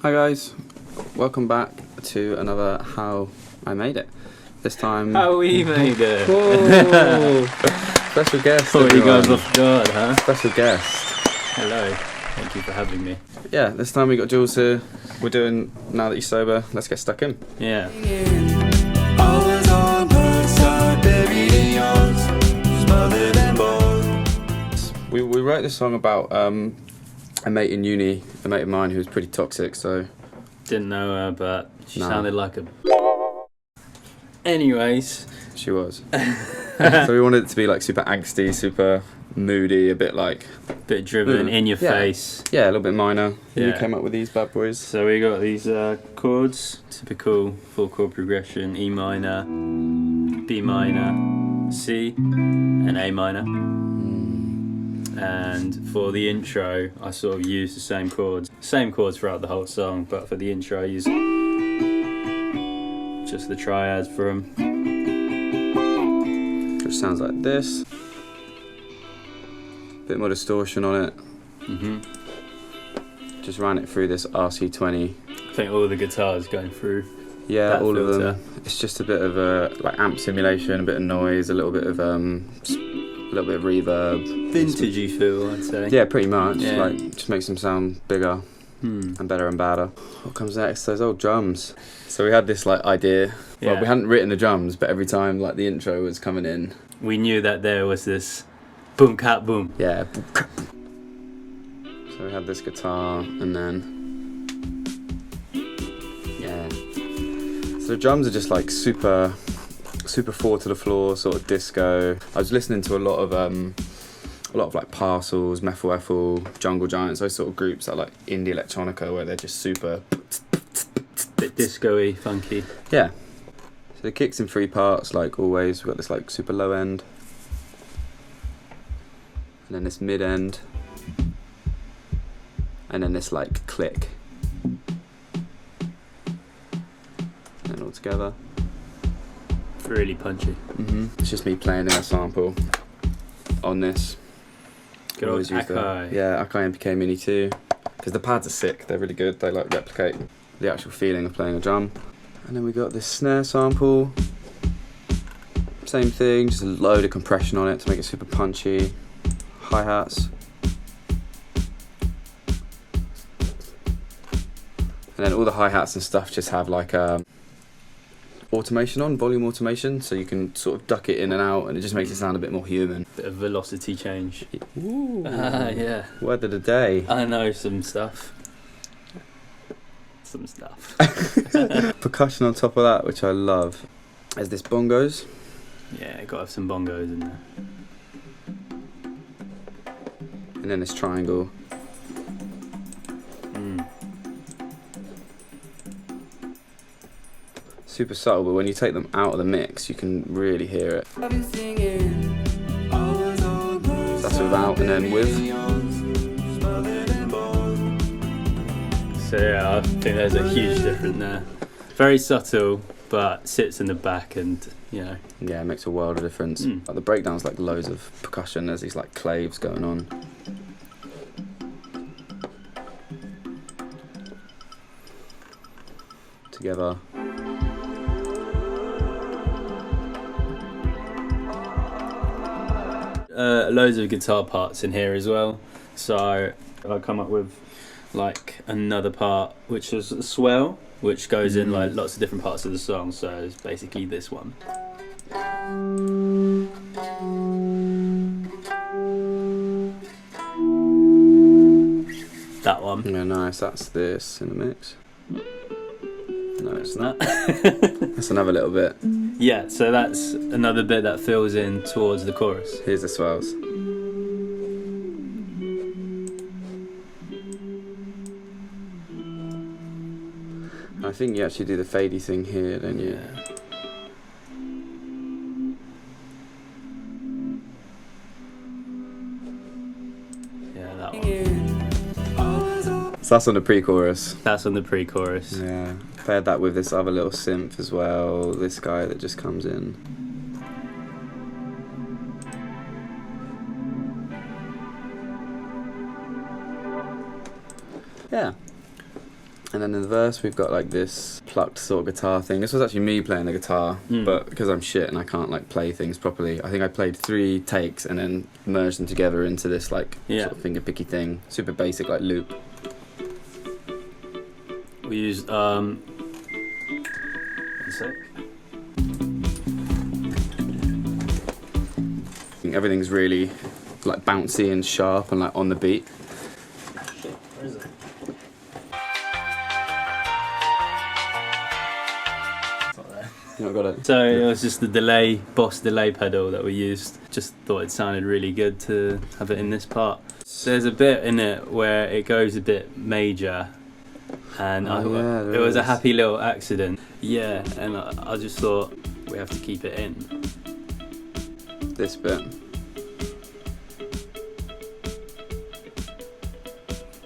Hi guys, welcome back to another How I Made It. This time... How we made it! Whoa! Special guest. Thought you guys off guard, huh? Special guest. Hello, thank you for having me. Yeah, this time we got Jules here. We're doing Now That You're Sober, let's get stuck in. Yeah. We wrote this song about a mate in uni, a mate of mine who was pretty toxic, so... Didn't know her, but she No. sounded like a... Anyways. She was. So we wanted it to be like super angsty, super moody, a bit like... Bit driven, in your face. Yeah, a little bit minor. Yeah. You came up with these bad boys. So we got these chords, typical full chord progression, E minor, B minor, C, and A minor. And for the intro, I sort of used the same chords throughout the whole song, but for the intro I used just the triads for them. Which sounds like this. Bit more distortion on it. Just ran it through this RC20. I think all the guitars going through. Yeah, that all filter. of them. It's just a bit of a like amp simulation, a bit of noise, a little bit of reverb. Vintagey feel, I'd say. Yeah, pretty much. Yeah. Like just makes them sound bigger and better and badder. What comes next? Those old drums. So we had this like idea. Well, Yeah. we hadn't written the drums, but every time like the intro was coming in, We knew that there was this boom cat boom. yeah. So we had this guitar and then so the drums are just like super four to the floor, sort of disco. I was listening to a lot of like Parcels, Methyl Ethel, Jungle Giants, those sort of groups that are like indie electronica where they're just super Bit disco-y, funky. yeah. So the kicks in three parts, like always. We've got this like super low end, and then this mid end, and then this like click, and all together. Really punchy. It's just me playing in a sample on this. Good old Always use the- Akai. Yeah, Akai MPK Mini 2, because the pads are sick. They're really good. They like replicate the actual feeling of playing a drum. And then we got this snare sample. Same thing, just a load of compression on it to make it super punchy. Hi-hats. And then all the hi-hats and stuff just have like automation on, volume automation, so you can sort of duck it in and out and it just makes it sound a bit more human. Bit of velocity change. Ooh. Yeah. Word of the day. I know some stuff. Percussion on top of that, which I love. There's this bongos. Yeah, gotta have some bongos in there. And then this triangle. Super subtle, but when you take them out of the mix, you can really hear it. That's without and then with. So yeah, I think there's a huge difference there. Very subtle, but sits in the back and, you know. Yeah, it makes a world of difference. Like the breakdown's like loads of percussion. There's these like claves going on. Together. Loads of guitar parts in here as well. So I come up with like another part which is a swell, which goes in like lots of different parts of the song. So it's basically this one. That one. Yeah, nice. That's this in the mix. No, it's not. That. That's another little bit. Yeah, so that's another bit that fills in towards the chorus. Here's the swells. I think you actually do the fadey thing here, don't you? Yeah. Yeah, that one. So that's on the pre-chorus. That's on the pre-chorus. Yeah. Paired that with this other little synth as well. This guy that just comes in. Yeah. And then in the verse we've got like this plucked sort of guitar thing. This was actually me playing the guitar, but because I'm shit and I can't like play things properly, I think I played 3 takes and then merged them together into this like sort of finger picky thing. Super basic like loop. We used one sec. Everything's really like bouncy and sharp and like on the beat. Shit, where is it? You know, got it. So it was just the Boss delay pedal that we used. Just thought it sounded really good to have it in this part. So there's a bit in it where it goes a bit major, and it was a happy little accident. Yeah, and I just thought we have to keep it in. This bit.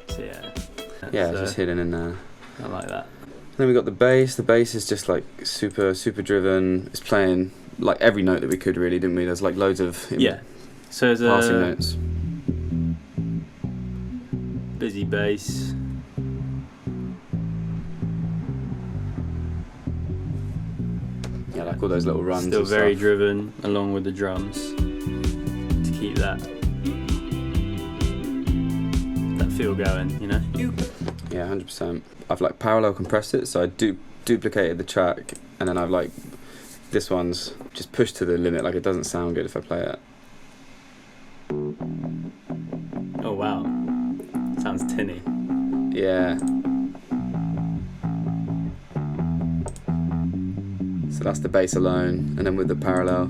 So yeah. Yeah, it's just hidden in there. I like that. Then we got the bass. The bass is just like super driven. It's playing like every note that we could really, didn't we? There's like loads of So there's passing notes. Busy bass. Yeah, like all those little runs. Still and very stuff. driven, along with the drums to keep that feel going, you know. Yeah, 100%. I've like parallel compressed it, so I duplicated the track, and then I've like this one's just pushed to the limit. Like it doesn't sound good if I play it. Oh wow, sounds tinny. Yeah. So that's the bass alone, and then with the parallel,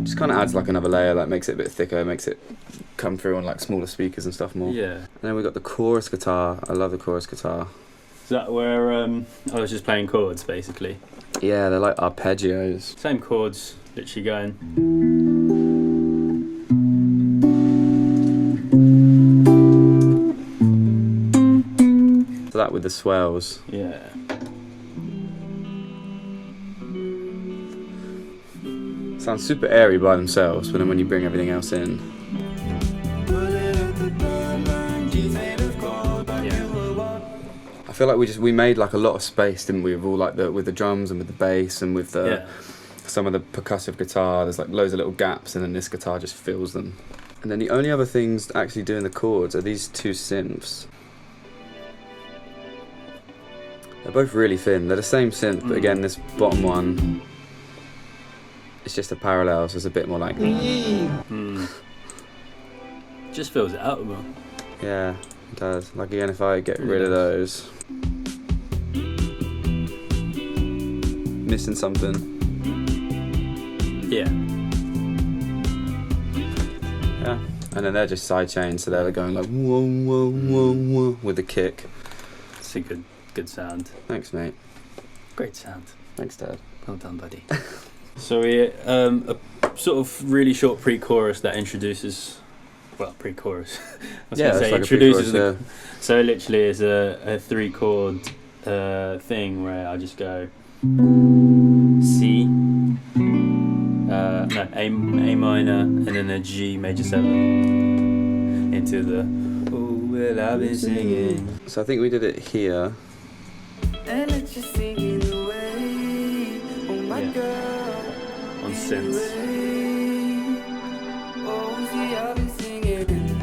just kind of adds like another layer, like makes it a bit thicker, makes it come through on like smaller speakers and stuff more. Yeah. And then we got the chorus guitar. I love the chorus guitar. Is that where I was just playing chords basically? Yeah, they're like arpeggios. Same chords, literally going. So that with the swells. Yeah. Sounds super airy by themselves, but then when you bring everything else in. I feel like we made like a lot of space, didn't we? With all like with the drums and with the bass and with the some of the percussive guitar. There's like loads of little gaps, and then this guitar just fills them. And then the only other things actually doing the chords are these 2 synths. They're both really thin. They're the same synth, but again, this bottom one, it's just a parallel, so it's a bit more like. Just fills it out more. Yeah, it does. Like again, if I get rid of those, missing something. Yeah. Yeah. And then they're just side chains, so they're going like whoa whoa whoa whoa with the kick. It's a good sound. Thanks, mate. Great sound. Thanks, Dad. Well done, buddy. So we a sort of really short pre-chorus that introduces. Well, pre-chorus. I was Yeah, gonna say like introduces. a So literally, it's a 3-chord thing where I just go C, A minor, and then a G major 7 into the oh well I've been singing. So I think we did it here. And let you sing it away. Oh my girl. On synths. Oh, see, I've been singing.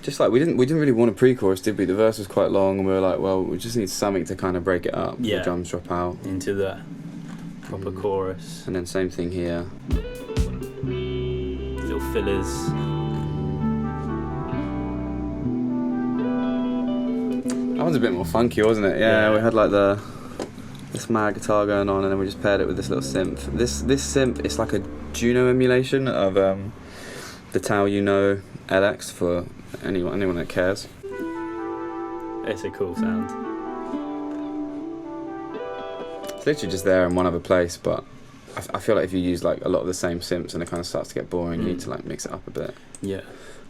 Just like we didn't really want a pre-chorus, did we? The verse was quite long, and we were like, well, we just need something to kind of break it up. Yeah. The drums drop out. Into the proper chorus. And then same thing here. Little fillers. That one's a bit more funky, wasn't it? Yeah, we had like this mad guitar going on, and then we just paired it with this little synth. This synth, it's like a Juno emulation of the Tao Uno LX for anyone that cares. It's a cool sound. It's literally just there in one other place, but I feel like if you use like a lot of the same synths and it kind of starts to get boring, you need to like mix it up a bit. Yeah.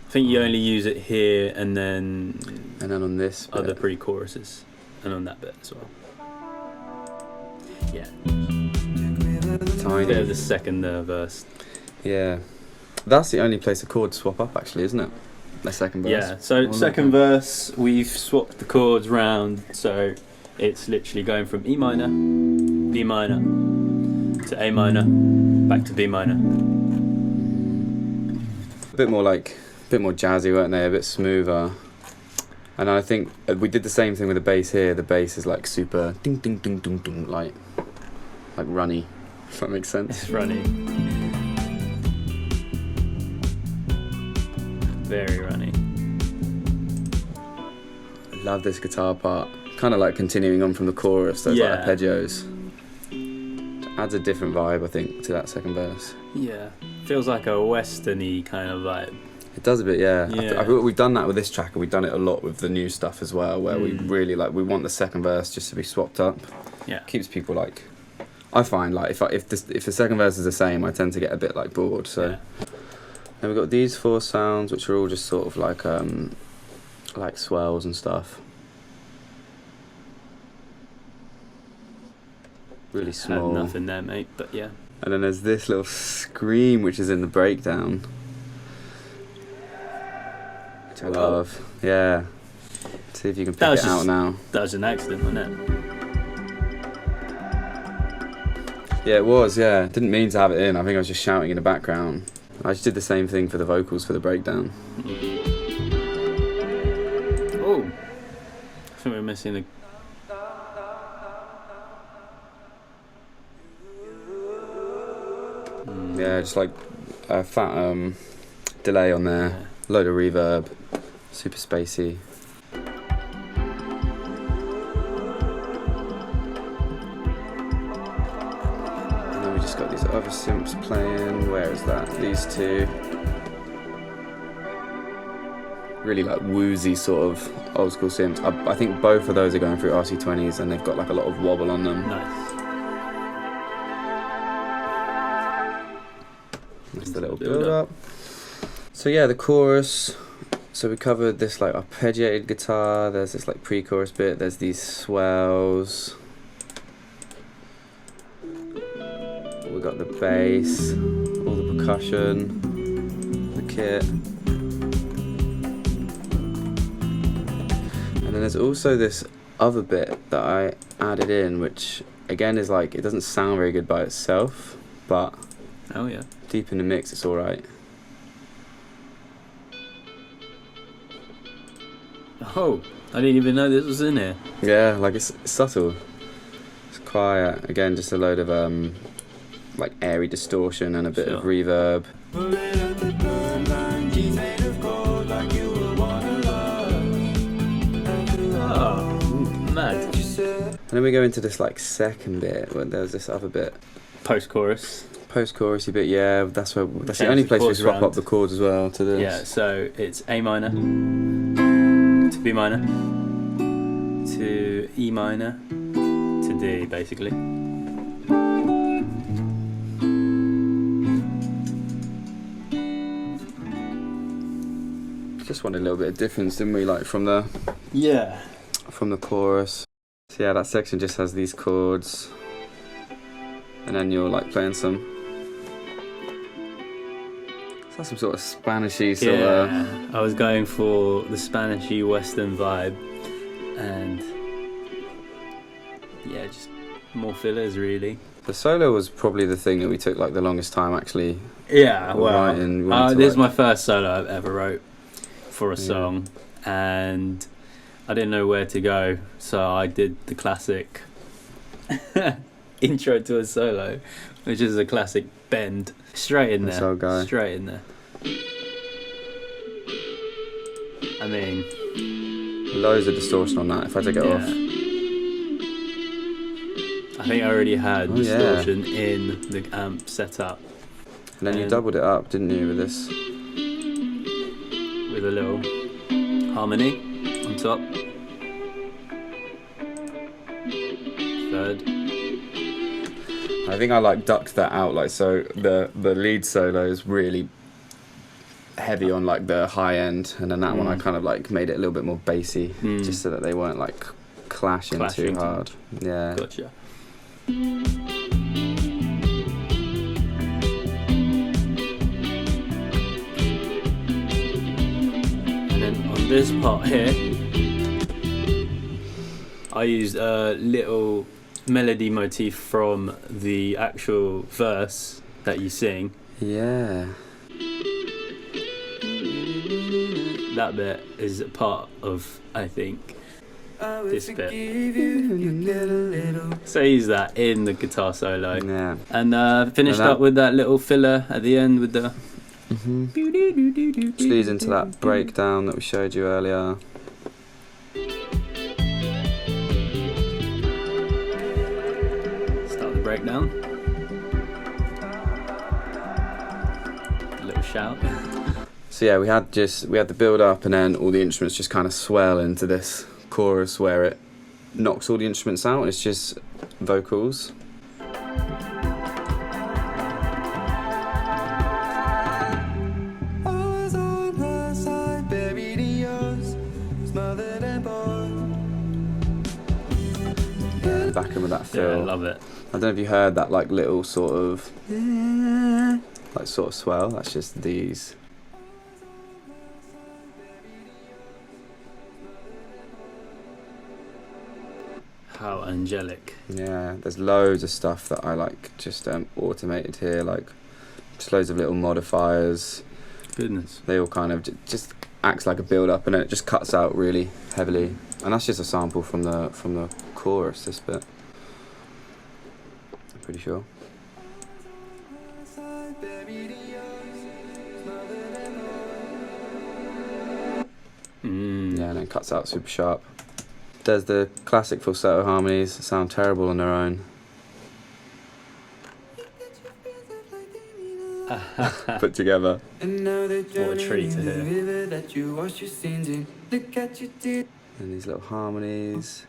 I think you only use it here and then on this bit. other pre-choruses and on that bit as well. Yeah. Tiny. Bit of the second verse. Yeah. That's the only place the chords swap up actually, isn't it? the second verse. Yeah, so second verse, we've swapped the chords round, so it's literally going from E minor, B minor, to A minor, back to B minor. A bit more jazzy, weren't they? A bit smoother. And I think we did the same thing with the bass here. The bass is like super ding ding ding ding ding, like runny. If that makes sense. It's runny. Very runny. I love this guitar part. Kind of like continuing on from the chorus, those like arpeggios. Adds a different vibe, I think, to that second verse. Yeah, feels like a western-y kind of vibe. It does a bit, yeah. Yeah. I we've done that with this track, and we've done it a lot with the new stuff as well, where we really we want the second verse just to be swapped up. Yeah, Keeps people I find if the second verse is the same, I tend to get a bit bored. So, then we've got these 4 sounds, which are all just sort of like swells and stuff. Really small. nothing there, mate. But yeah. And then there's this little scream, which is in the breakdown, which I love. Yeah. See if you can pick it out now. That was an accident, wasn't it? Yeah, it was. Yeah, didn't mean to have it in. I think I was just shouting in the background. I just did the same thing for the vocals for the breakdown. Oh, I think we're missing the. Yeah, just like a fat delay on there, load of reverb, super spacey. And then we just got these other synths playing. Where is that? These two. Really woozy sort of old school synths. I think both of those are going through RC20s, and they've got a lot of wobble on them. Nice. That's the little build up. So yeah, the chorus. So we covered this arpeggiated guitar. There's this pre-chorus bit. There's these swells. We got the bass, all the percussion, the kit, and then there's also this other bit that I added in, which again is it doesn't sound very good by itself, but Oh yeah. deep in the mix, it's all right. Oh, I didn't even know this was in here. Yeah, it's subtle. It's quiet. Again, just a load of airy distortion and a bit of reverb. Oh, mad. And then we go into this second bit where there's this other bit. Post-chorus. Post-chorusy bit, yeah. That's the Change only the place we chords swap around. up the chords as well to this. Yeah, so it's A minor to B minor to E minor to D, basically. Just wanted a little bit of difference, didn't we? From the chorus. So yeah, that section just has these chords, and then you're playing some. It's like some sort of Spanishy sort of. I was going for the Spanishy Western vibe, and yeah, just more fillers really. The solo was probably the thing that we took the longest time actually. Yeah, well, writing. this is my first solo I've ever wrote for a song, and I didn't know where to go, so I did the classic intro to a solo, which is a classic bend straight in there. So go. Straight in there. I mean, Loads of distortion on that. If I take it off. I think I already had distortion in the amp setup. And then you doubled it up, didn't you, with this? With a little harmony on top. Third. I think I ducked that out, so the lead solo is really heavy on the high end, and then that one I kind of made it a little bit more bassy, just so that they weren't clashing too hard. Yeah. Gotcha. then on this part here, I used a little melody motif from the actual verse that you sing. Yeah. That bit is a part of, I think, this bit. So I used that in the guitar solo. Yeah. And finished up with that little filler at the end with the... Which leads into that breakdown that we showed you earlier. Start the breakdown. A little shout. So yeah, we had the build up, and then all the instruments just kind of swell into this chorus where it knocks all the instruments out and it's just vocals. Back in with that feel. Yeah, I love it. I don't know if you heard that like little sort of swell. That's just these. How angelic. Yeah, there's loads of stuff that I like just automated here, like just loads of little modifiers. Goodness. They all kind of just acts like a build up, and then it just cuts out really heavily. And that's just a sample from the chorus, this bit. I'm pretty sure. Yeah, and then cuts out super sharp. There's the classic falsetto harmonies that sound terrible on their own. Put together. What a treat to hear. And these little harmonies.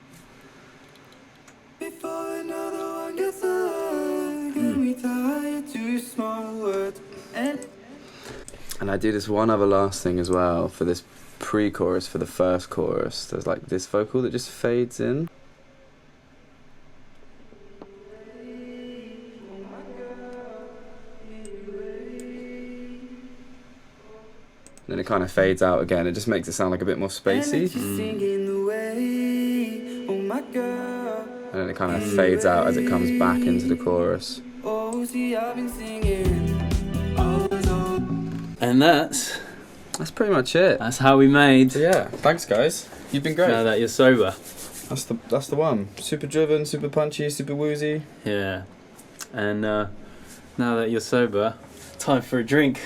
And I do this one other last thing as well for this pre-chorus, for the first chorus. There's like this vocal that just fades in. And then it kind of fades out again. It just makes it sound like a bit more spacey. And then it kind of fades out as it comes back into the chorus. And that's pretty much it. That's how we made. So yeah, thanks guys. You've been great. Now that you're sober. That's the one. Super driven, super punchy, super woozy. Yeah. And now that you're sober, time for a drink.